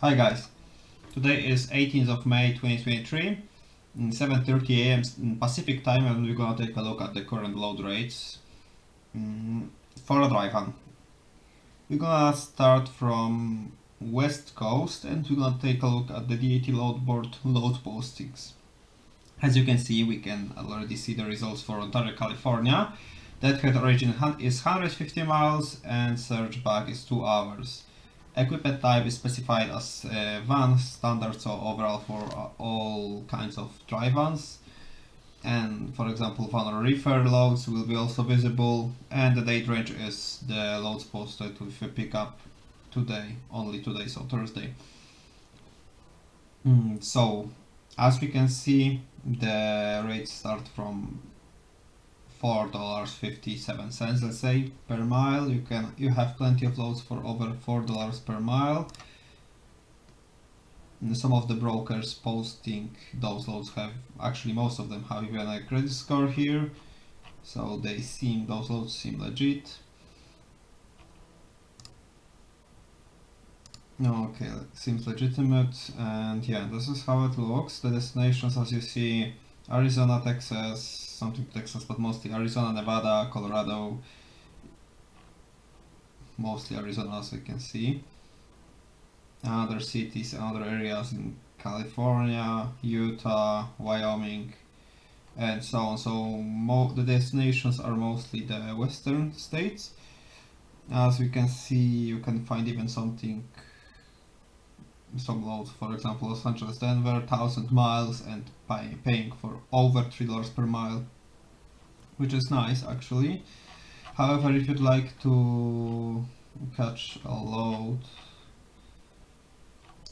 Hi guys, today is 18th of May 2023, 7:30 a.m. Pacific time, and we're gonna take a look at the current load rates for a drive on. We're gonna start from West Coast and we're gonna take a look at the DAT Loadboard load postings. As you can see, we can already see the results for Ontario, California. That head origin is 150 miles and surge back is 2 hours. Equipment type is specified as van standard, so overall for all kinds of dry vans. And for example, van or reefer loads will be also visible. And the date range is the loads posted with a pickup today, only today, so Thursday. So as we can see, the rates start from $4.57, let's say, per mile. You have plenty of loads for over $4 per mile. And some of the brokers posting those loads have, actually most of them have even a credit score here, so those loads seem legit. Okay, seems legitimate, and yeah, this is how it looks. The destinations, as you see, Arizona, Texas, something Texas, but mostly Arizona, Nevada, Colorado, mostly Arizona, as you can see. Other cities and other areas in California, Utah, Wyoming, and so on. So the destinations are mostly the western states. As we can see, you can find even some loads, for example, Los Angeles, Denver, 1,000 miles and paying for over $3 per mile, which is nice actually. However, if you'd like to catch a load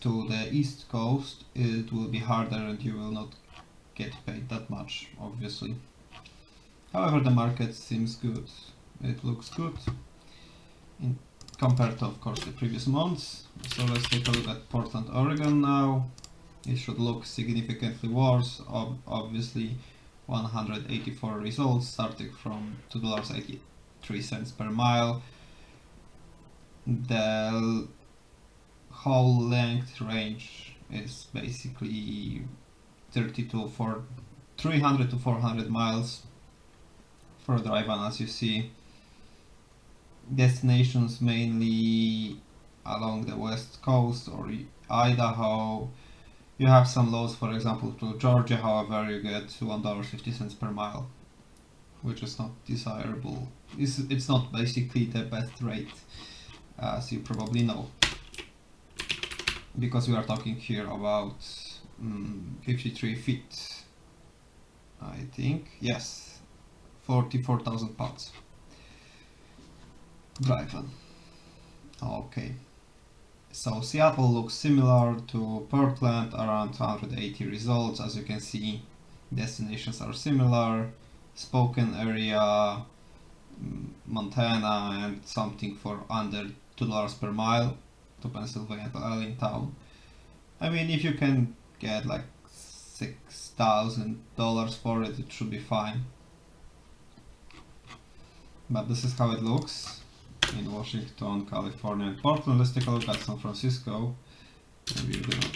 to the East Coast, it will be harder and you will not get paid that much, obviously. However, the market seems good. It looks good compared to, of course, the previous months. So let's take a look at Portland, Oregon now. It should look significantly worse. Obviously, 184 results starting from $2.83 per mile. The whole length range is basically 300 to 400 miles for a drive on, as you see. Destinations mainly along the west coast or Idaho. You have some loads, for example, to Georgia, however, you get $1.50 per mile, which is not desirable. It's not basically the best rate, as you probably know, because we are talking here about 53 feet, I think, yes, 44,000 pounds. Drive on. Okay, so Seattle looks similar to Portland, around 180 results. As you can see, destinations are similar. Spokane area, Montana, and something for under $2 per mile to Pennsylvania, to Allentown. I mean, if you can get like $6,000 for it, it should be fine. But this is how it looks in Washington, California, and Portland. Let's take a look at San Francisco. Maybe we're gonna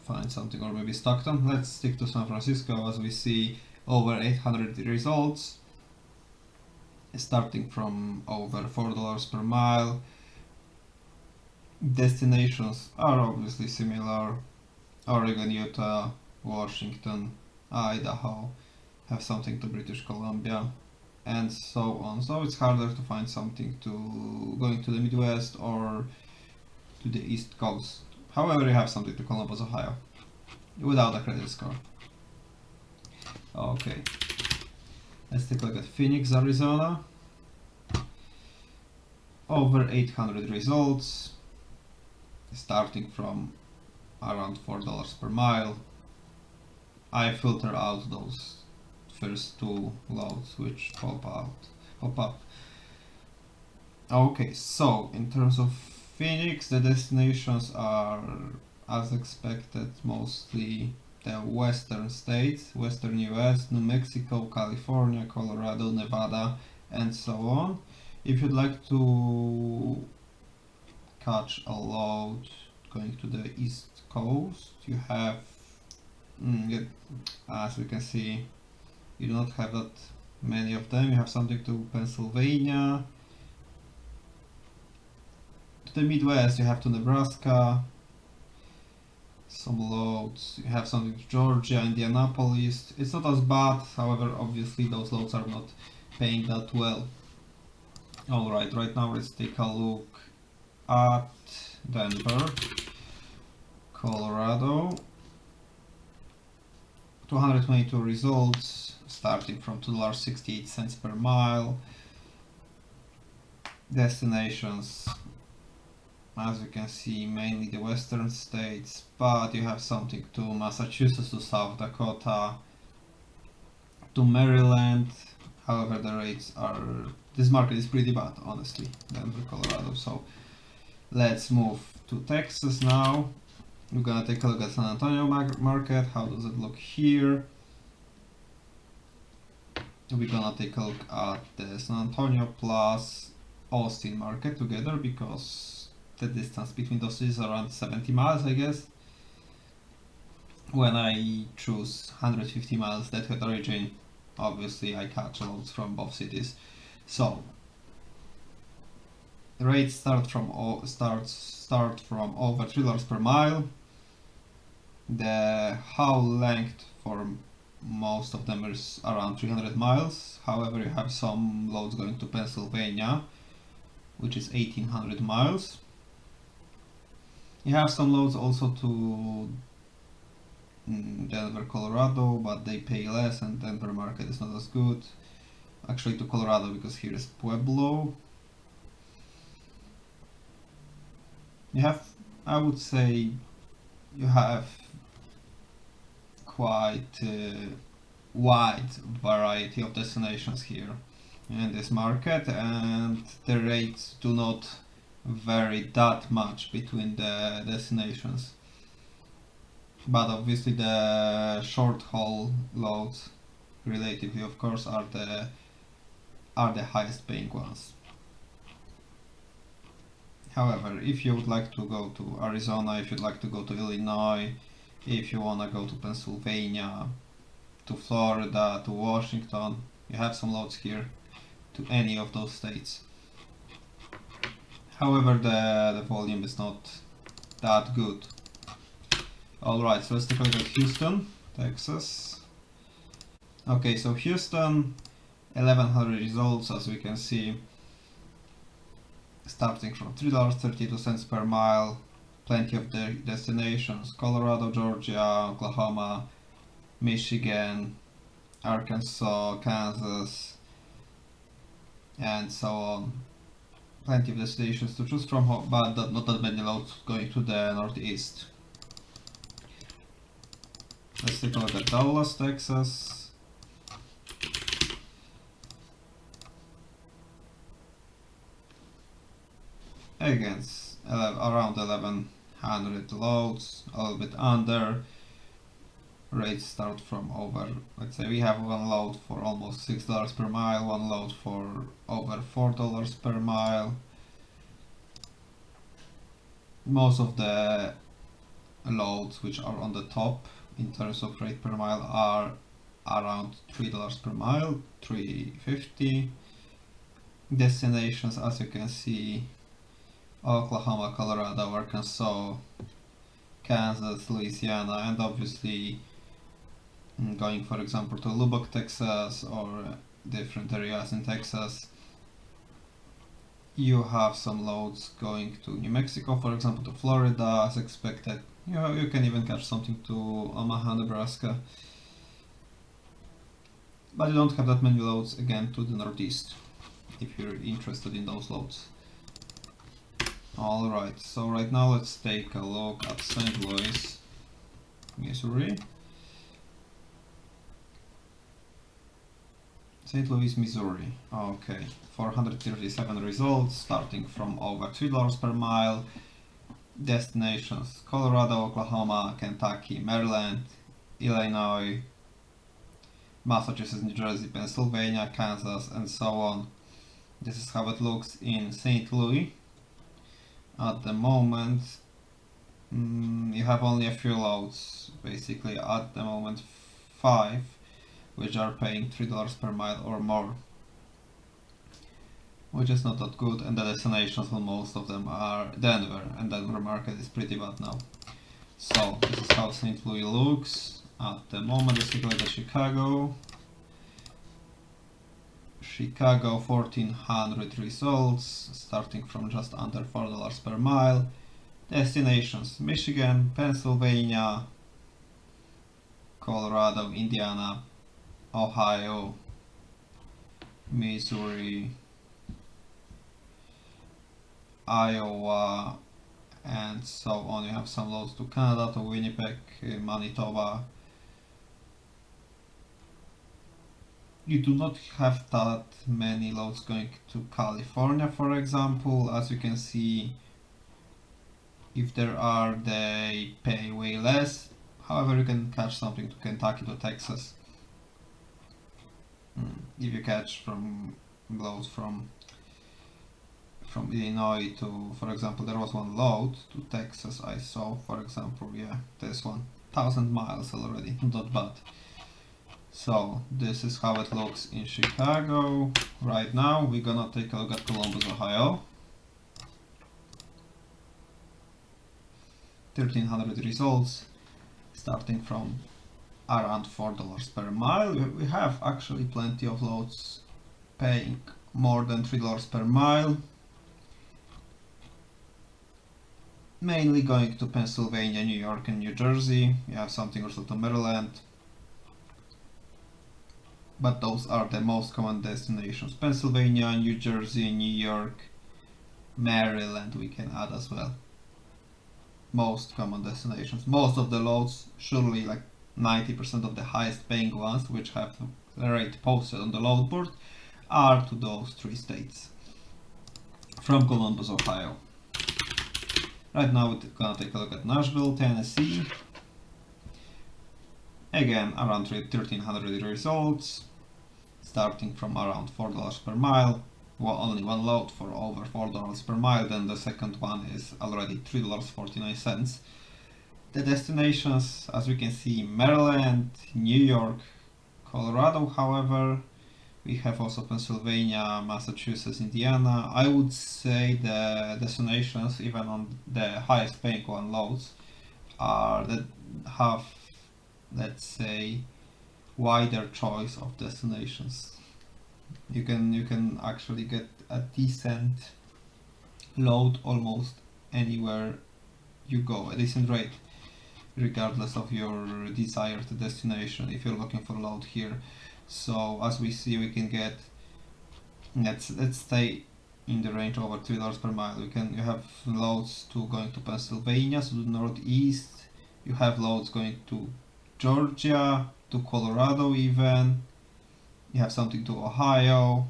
find something, or maybe Stockton. Let's stick to San Francisco, as we see over 800 results, starting from over $4 per mile. Destinations are obviously similar. Oregon, Utah, Washington, Idaho, have something to British Columbia, and so on. So it's harder to find something going to the Midwest or to the East Coast. However, you have something to Columbus, Ohio, without a credit score. Okay, let's take a look at Phoenix, Arizona. Over 800 results, starting from around $4 per mile. I filter out those first two loads which pop up. Okay, so in terms of Phoenix, the destinations are, as expected, mostly the western states, western US, New Mexico, California, Colorado, Nevada, and so on. If you'd like to catch a load going to the east coast, you have, as we can see, you do not have that many of them. You have something to Pennsylvania. To the Midwest, you have to Nebraska. Some loads. You have something to Georgia, Indianapolis. It's not as bad, however, obviously those loads are not paying that well. Alright, right now let's take a look at Denver, Colorado. 222 results, starting from $2.68 per mile. Destinations, as you can see, mainly the western states, but you have something to Massachusetts, to South Dakota, to Maryland. However, the rates are, this market is pretty bad, honestly, Denver, Colorado. So let's move to Texas now. We're gonna take a look at San Antonio market. How does it look here? We're gonna take a look at the San Antonio plus Austin market together, because the distance between those is around 70 miles, I guess. When I choose 150 miles deadhead origin, obviously I catch loads from both cities. So the rates start from over $3 per mile. The haul length for most of them is around 300 miles. However, you have some loads going to Pennsylvania, which is 1800 miles. You have some loads also to Denver, Colorado, but they pay less, and Denver market is not as good. Actually, to Colorado, because here is Pueblo. You have, I would say, you have quite wide variety of destinations here in this market, and the rates do not vary that much between the destinations. But obviously the short haul loads, relatively of course, are the highest paying ones. However, if you would like to go to Arizona, if you'd like to go to Illinois, if you wanna go to Pennsylvania, to Florida, to Washington, you have some loads here to any of those states. However, the volume is not that good. Alright, so let's take a look at Houston, Texas. Okay, so Houston, 1100 results, as we can see, starting from $3.32 per mile. Plenty of the destinations: Colorado, Georgia, Oklahoma, Michigan, Arkansas, Kansas, and so on. Plenty of destinations to choose from, but not that many loads going to the northeast. Let's take a look at Dallas, Texas. Again, around 1100 loads, a little bit under. Rates start from over, let's say we have one load for almost $6 per mile, one load for over $4 per mile. Most of the loads which are on the top in terms of rate per mile are around $3 per mile, $3.50. Destinations, as you can see: Oklahoma, Colorado, Arkansas, Kansas, Louisiana, and obviously going, for example, to Lubbock, Texas, or different areas in Texas. You have some loads going to New Mexico, for example, to Florida, as expected. You can even catch something to Omaha, Nebraska. But you don't have that many loads, again, to the northeast, if you're interested in those loads. Alright, so right now let's take a look at St. Louis, Missouri. St. Louis, Missouri. Okay, 437 results, starting from over $3 per mile. Destinations: Colorado, Oklahoma, Kentucky, Maryland, Illinois, Massachusetts, New Jersey, Pennsylvania, Kansas, and so on. This is how it looks in St. Louis. At the moment, you have only a few loads, basically at the moment 5, which are paying $3 per mile or more, which is not that good, and the destinations for most of them are Denver, and Denver market is pretty bad now. So this is how St. Louis looks at the moment. Let's take a look at Chicago. Chicago 1400 results, starting from just under $4 per mile. Destinations: Michigan, Pennsylvania, Colorado, Indiana, Ohio, Missouri, Iowa, and so on. You have some loads to Canada, to Winnipeg, Manitoba. You do not have that many loads going to California, for example. As you can see, if there are, they pay way less. However, you can catch something to Kentucky, to Texas. If you catch from loads from Illinois to, for example, there was one load to Texas I saw, for example, yeah, this one, 1,000 miles already, not bad. So this is how it looks in Chicago. Right now we're gonna take a look at Columbus, Ohio. 1,300 results, starting from around $4 per mile. We have actually plenty of loads paying more than $3 per mile. Mainly going to Pennsylvania, New York, and New Jersey. You have something also to Maryland, but those are the most common destinations. Pennsylvania, New Jersey, New York, Maryland we can add as well. Most common destinations. Most of the loads, surely like 90% of the highest paying ones, which have the rate posted on the load board, are to those 3 states. From Columbus, Ohio. Right now we're gonna take a look at Nashville, Tennessee. Again, around 1,300 results, starting from around $4 per mile. Well, only one load for over $4 per mile, then the second one is already $3.49. The destinations, as we can see, Maryland, New York, Colorado. However, we have also Pennsylvania, Massachusetts, Indiana. I would say the destinations, even on the highest paying one loads, are that have, let's say, wider choice of destinations. You can actually get a decent load almost anywhere you go, a decent rate, regardless of your desired destination, if you're looking for a load here. So as we see, we can get, let's stay in the range over $3 per mile. You have loads to going to Pennsylvania, so the northeast. You have loads going to Georgia, to Colorado even. You have something to Ohio.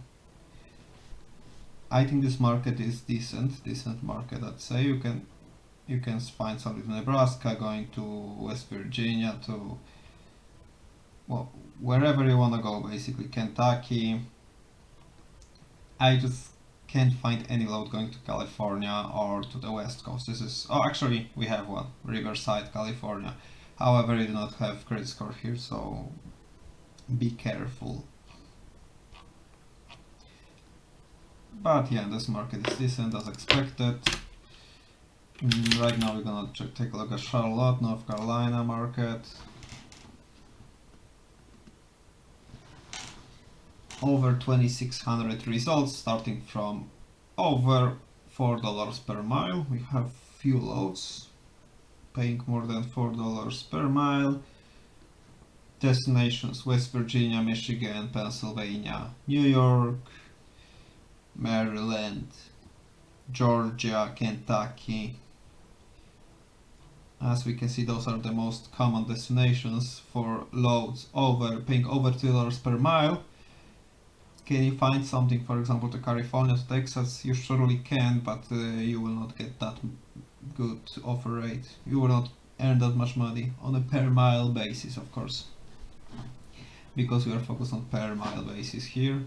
I think this market is decent market, I'd say. You can find something to Nebraska, going to West Virginia, to, well, wherever you want to go, basically. Kentucky. I just can't find any load going to California or to the West Coast. This is, oh, actually we have one, Riverside, California. However, you do not have credit score here, so be careful. But yeah, this market is decent as expected. Right now we're gonna take a look at Charlotte, North Carolina market. Over 2,600 results, starting from over $4 per mile. We have few loads paying more than $4 per mile. Destinations: West Virginia, Michigan, Pennsylvania, New York, Maryland, Georgia, Kentucky. As we can see, those are the most common destinations for loads paying over $2 per mile. Can you find something, for example, to California, to Texas? You surely can, but you will not get that good offer rate. You will not earn that much money on a per mile basis, of course, because we are focused on per mile basis here.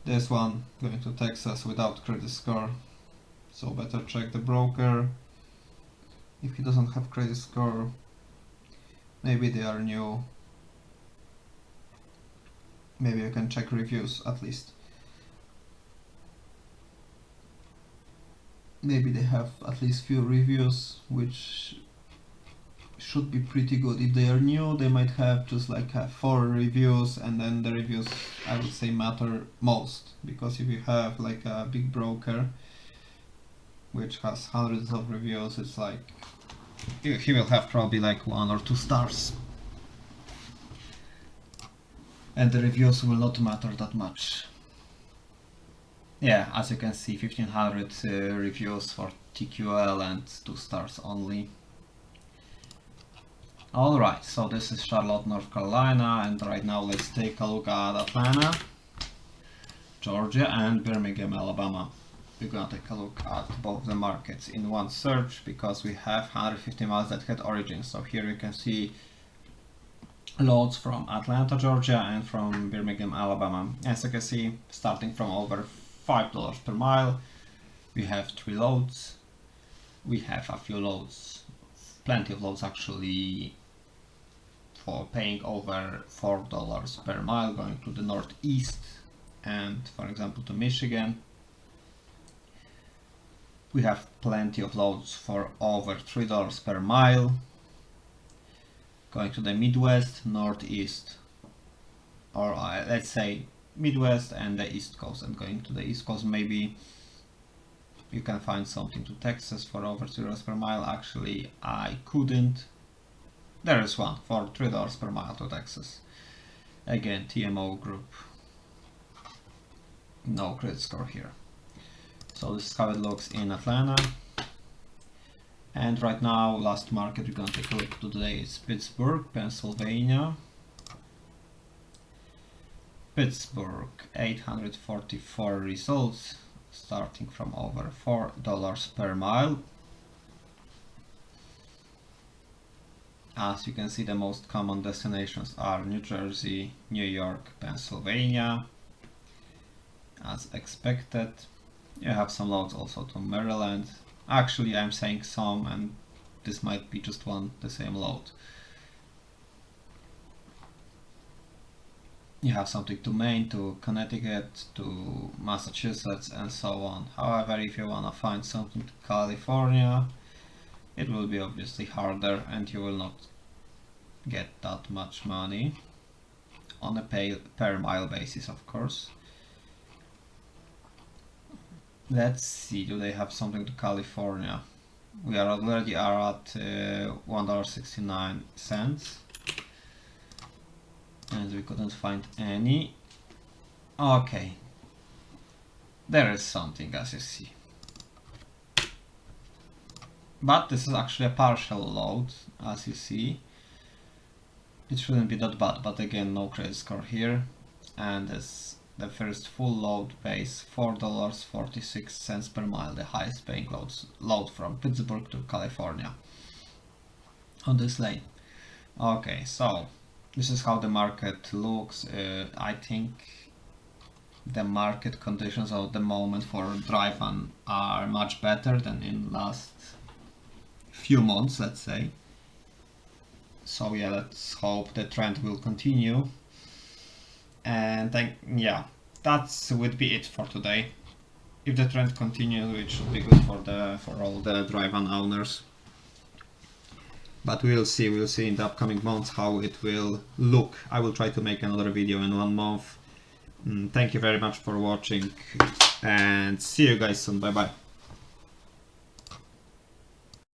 This one going to Texas without credit score, so better check the broker. If he doesn't have credit score, maybe they are new. Maybe you can check reviews at least. Maybe they have at least few reviews, which should be pretty good. If they are new, they might have just like 4 reviews, and then the reviews, I would say, matter most, because if you have like a big broker which has hundreds of reviews, it's like he will have probably like 1 or 2 stars, and the reviews will not matter that much. Yeah, as you can see, 1500 reviews for TQL and 2 stars only. Alright, so this is Charlotte, North Carolina, and right now let's take a look at Atlanta, Georgia, and Birmingham, Alabama. We're gonna take a look at both the markets in one search, because we have 150 miles that had origin. So here you can see loads from Atlanta, Georgia, and from Birmingham, Alabama. As you can see, starting from over $5 per mile, we have 3 loads. We have a few loads, plenty of loads actually, for paying over $4 per mile, going to the northeast and, for example, to Michigan. We have plenty of loads for over $3 per mile, going to the Midwest, Northeast, or let's say Midwest and the East Coast, and going to the East Coast. Maybe you can find something to Texas for over $3 per mile. Actually, I couldn't. There is one for $3 per mile to Texas. Again, TMO group. No credit score here. So this is how it looks in Atlanta. And right now, last market we're gonna take a look today is Pittsburgh, Pennsylvania. Pittsburgh, 844 results, starting from over $4 per mile. As you can see, the most common destinations are New Jersey, New York, Pennsylvania, as expected. You have some loads also to Maryland. Actually, I'm saying some, and this might be just the same load. You have something to Maine, to Connecticut, to Massachusetts, and so on. However, if you want to find something to California, it will be obviously harder, and you will not get that much money on a per mile basis, of course. Let's see, do they have something to California? We are already at $1.69, and we couldn't find any. Okay, there is something, as you see, but this is actually a partial load, as you see. It shouldn't be that bad, but again, no credit score here, and this the first full load pays $4.46 per mile, the highest paying load from Pittsburgh to California on this lane. Okay, so this is how the market looks. I think the market conditions of the moment for DriveOne are much better than in last few months, let's say. So yeah, let's hope the trend will continue. And yeah, that would be it for today. If the trend continues, it should be good for all the DriveOne owners. But we'll see in the upcoming months how it will look. I will try to make another video in 1 month. Thank you very much for watching, and see you guys soon. Bye bye.